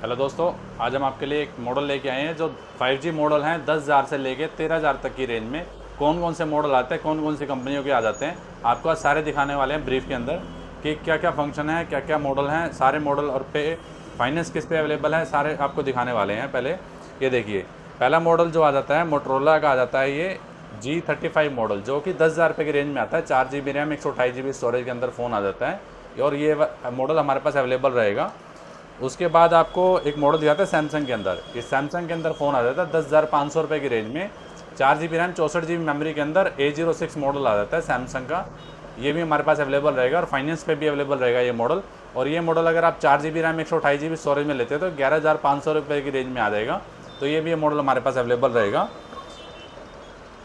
Hello दोस्तों, आज हम आपके लिए एक मॉडल लेके आए हैं जो 5G मॉडल हैं। 10,000 से लेके 13,000 तक की रेंज में कौन कौन से मॉडल आते हैं, कौन कौन सी कंपनियों के आ जाते हैं, आपको आज सारे दिखाने वाले हैं ब्रीफ के अंदर कि क्या क्या फंक्शन है, क्या क्या मॉडल हैं, सारे मॉडल और पे फाइनेंस किस पे अवेलेबल है, सारे आपको दिखाने वाले हैं। पहले ये देखिए, पहला मॉडल जो आ जाता है मोटरोला का आ जाता है ये G35 मॉडल, जो कि 10,000 रुपये की रेंज में आता है। 4GB रैम 128GB स्टोरेज के अंदर फ़ोन आ जाता है और ये मॉडल हमारे पास अवेलेबल रहेगा। उसके बाद आपको एक मॉडल दिखाता है सैमसंग के अंदर। इस सैमसंग के अंदर फ़ोन आ जाता है 10,500 रुपये की रेंज में, 4GB रैम 64GB मेमोरी के अंदर A06 मॉडल आ जाता है सैमसंग का। ये भी हमारे पास अवेलेबल रहेगा और फाइनेंस पे भी अवेलेबल रहेगा ये मॉडल। और ये मॉडल अगर आप 4GB रैम 128GB स्टोरेज में लेते हैं तो 11,500 रुपये की रेंज में आ जाएगा। तो ये भी मॉडल हमारे पास अवेलेबल रहेगा।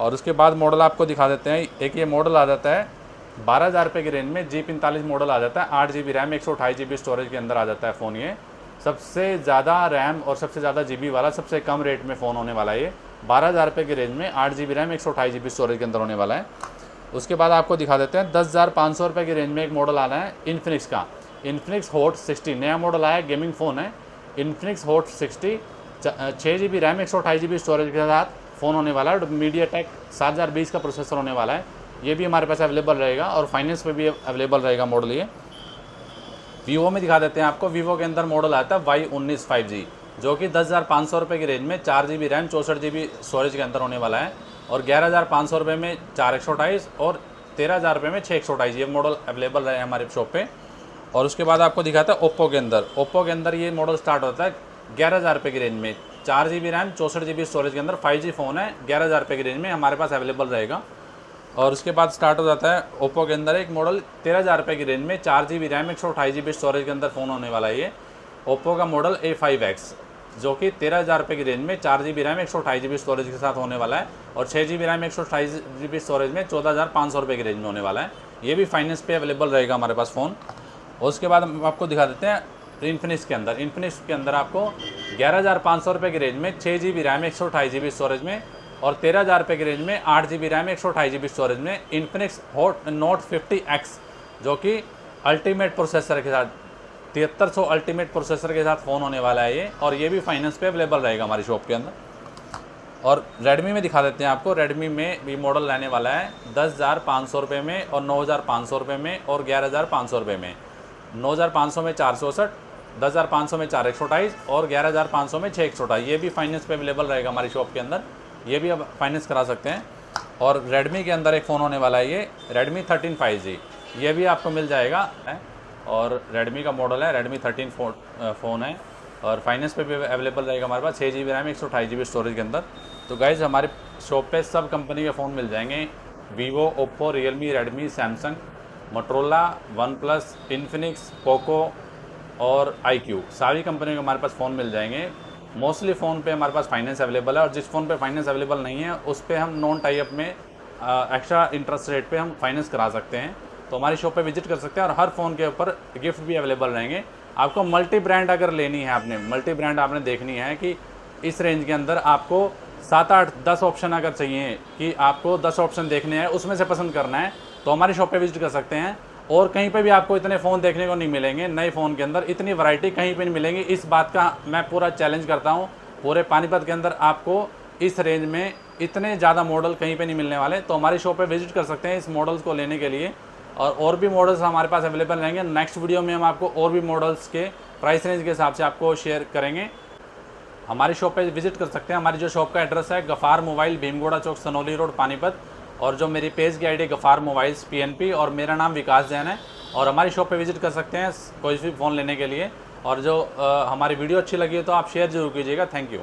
और उसके बाद मॉडल आपको दिखा देते हैं, एक ये मॉडल आ जाता है 12,000 रुपये की रेंज में, G45 मॉडल आ जाता है। 8GB रैम 128GB स्टोरेज के अंदर आ जाता है फ़ोन। ये सबसे ज़्यादा रैम और सबसे ज़्यादा GB वाला सबसे कम रेट में फ़ोन होने वाला है। ये 12,000 रुपये की रेंज में 8GB रैम 128GB स्टोरेज के अंदर होने वाला है। उसके बाद आपको दिखा देते हैं 10,500 रुपये की रेंज में एक मॉडल आना है इन्फिनिक्स का, इन्फिनिक्स हॉट 60 नया मॉडल आया है, गेमिंग फ़ोन है। Infinix hot 60 6GB RAM 128GB storage के साथ फ़ोन होने वाला है। मीडियाटेक 7020 का प्रोसेसर होने वाला है। ये भी हमारे पास अवेलेबल रहेगा और फाइनेंस पे भी अवेलेबल रहेगा मॉडल। ये वीवो में दिखा देते हैं आपको। वीवो के अंदर मॉडल आता है Y19 5G, जो कि 10,500 रुपये की रेंज में 4GB रैम 64GB स्टोरेज के अंदर होने वाला है और 11,500 रुपये में 4/128 और 13,000 रुपये में 6/128। ये मॉडल अवेलेबल रहे हमारे शॉप पे। और उसके बाद आपको दिखाता है ओप्पो के अंदर। ओप्पो के अंदर ये मॉडल स्टार्ट होता है 11,000 रुपये की रेंज में, 4GB रैम 64GB स्टोरेज के अंदर 5G फ़ोन है। 11,000 रुपये की रेंज में हमारे पास अवेलेबल रहेगा। और उसके बाद स्टार्ट हो जाता है ओप्पो के अंदर एक मॉडल 13,000 रुपये की रेंज में, 4GB रैम 128GB स्टोरेज के अंदर फ़ोन होने वाला है। ये ओप्पो का मॉडल A5X, जो कि 13,000 रुपये की रेंज में 4GB रैम 128GB स्टोरेज के साथ होने वाला है और 6GB रैम 128GB स्टोरेज में 14,500 रुपये की रेंज में होने वाला है। ये भी फाइनेंस पे अवेलेबल रहेगा हमारे पास फ़ोन। और उसके बाद हम आपको दिखा देते हैं इन्फिनिक्स के अंदर। इन्फिनिक्स के अंदर आपको 11,500 रुपये की रेंज में 6GB रैम 128GB स्टोरेज में और 13,000 रुपये की रेंज में 8GB रैम 128GB स्टोरेज में इन्फिनिक्स हॉट नोट 50X, जो कि अल्टीमेट प्रोसेसर के साथ 7300 अल्टीमेट प्रोसेसर के साथ फ़ोन होने वाला है ये। और ये भी फाइनेंस पे अवेलेबल रहेगा हमारी शॉप के अंदर। और रेडमी में दिखा देते हैं आपको। रेडमी में भी मॉडल रहने वाला है 10,500 रुपये में और 9,500 रुपये में और 11,500 रुपये में। 9,500 में 464, 10,500 में 4/128 और 11,500 में 6/128। ये भी फाइनेंस पे अवेलेबल रहेगा हमारी शॉप के अंदर। ये भी अब फाइनेंस करा सकते हैं। और रेडमी के अंदर एक फ़ोन होने वाला है ये Redmi 13 5G, ये भी आपको मिल जाएगा। और रेडमी का मॉडल है Redmi 13 फ़ोन है और फाइनेंस पे भी अवेलेबल रहेगा हमारे पास 6GB रैम 128GB स्टोरेज के अंदर। तो गाइज़, हमारे शॉप पे सब कंपनी के फ़ोन मिल जाएंगे। Vivo, Oppo, Realme, Redmi, Samsung, Motorola, one plus, Infinix, Poco और iQOO, सारी कंपनियों के हमारे पास फ़ोन मिल जाएंगे। मोस्टली फ़ोन पे हमारे पास फाइनेंस अवेलेबल है और जिस फ़ोन पे फाइनेंस अवेलेबल नहीं है उस पे हम नॉन टाई अप में एक्स्ट्रा इंटरेस्ट रेट पे हम फाइनेंस करा सकते हैं। तो हमारी शॉप पे विजिट कर सकते हैं और हर फ़ोन के ऊपर गिफ्ट भी अवेलेबल रहेंगे। आपको मल्टी ब्रांड अगर लेनी है, आपने मल्टी ब्रांड आपने देखनी है कि इस रेंज के अंदर आपको 7, 8, 10 ऑप्शन अगर चाहिए कि आपको 10 ऑप्शन देखने हैं, उसमें से पसंद करना है, तो हमारी शॉप पे विजिट कर सकते हैं। और कहीं पे भी आपको इतने फ़ोन देखने को नहीं मिलेंगे। नए फ़ोन के अंदर इतनी वैरायटी कहीं पे नहीं मिलेंगी। इस बात का मैं पूरा चैलेंज करता हूँ। पूरे पानीपत के अंदर आपको इस रेंज में इतने ज़्यादा मॉडल कहीं पे नहीं मिलने वाले। तो हमारी शॉप पे विजिट कर सकते हैं इस मॉडल्स को लेने के लिए। और भी मॉडल्स हमारे पास अवेलेबल रहेंगे। नेक्स्ट वीडियो में हम आपको और भी मॉडल्स के प्राइस रेंज के हिसाब से आपको शेयर करेंगे। हमारी शॉप पे विजिट कर सकते हैं। हमारी जो शॉप का एड्रेस है गफ़ार मोबाइल, भीमगोड़ा चौक, सनोली रोड, पानीपत। और जो मेरी पेज की आईडी गफ़ार मोबाइल्स PNP और मेरा नाम विकास जैन है। और हमारी शॉप पे विजिट कर सकते हैं कोई भी फ़ोन लेने के लिए। और जो हमारी वीडियो अच्छी लगी है तो आप शेयर ज़रूर कीजिएगा। Thank you.